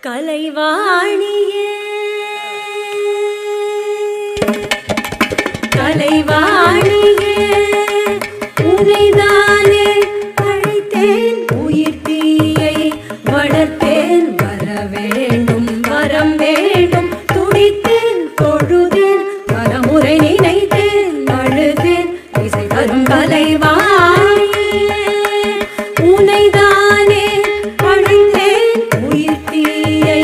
கலைவாணியே கலைவாணியே உனைதானே அழைத்தேன் உயிர் தீயை வளர்த்தேன் வர வேண்டும் வரம் வேண்டும் துடித்தேன் தொழுதேன் பலமுறை நினைத்தேன் அழுதேன் இசை தரும் கலைவாணியே உனைதானே அழைத்தேன் உயிர் தீயை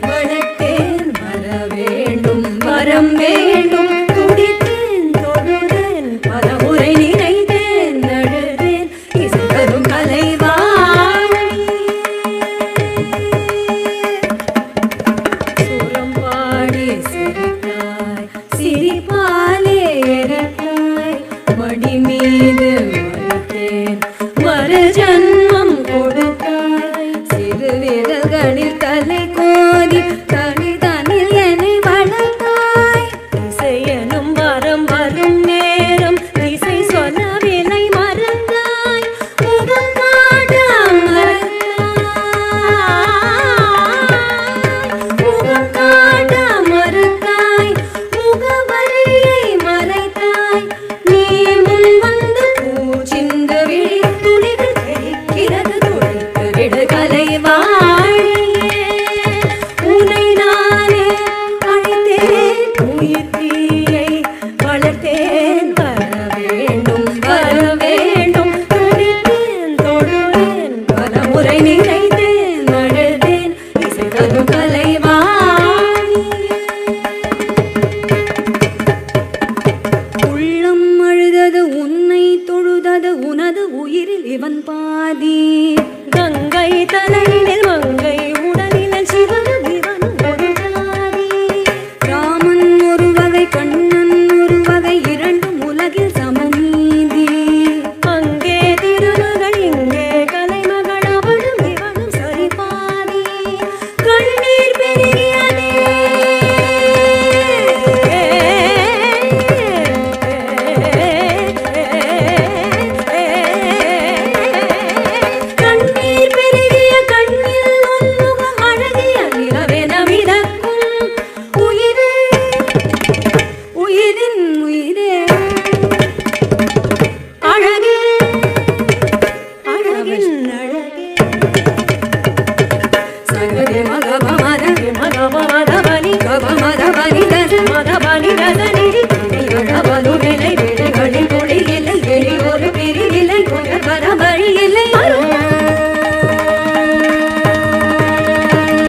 வளர்த்தேன் வர வேண்டும் வரம் வேண்டும் துடித்தேன் தொழுதேன் பலமுறை நினைத்தேன் அழுதேன் இசை தரும் கலைவாணி சுரம் பாடி சிரித்தாய் சிரிப்பாலே எரித்தாய் மடி மீது மறுத்தேன் மறு ஜன்மம் கொடுத்தாய் சிறு விரல்களில் தலை கோதி தனி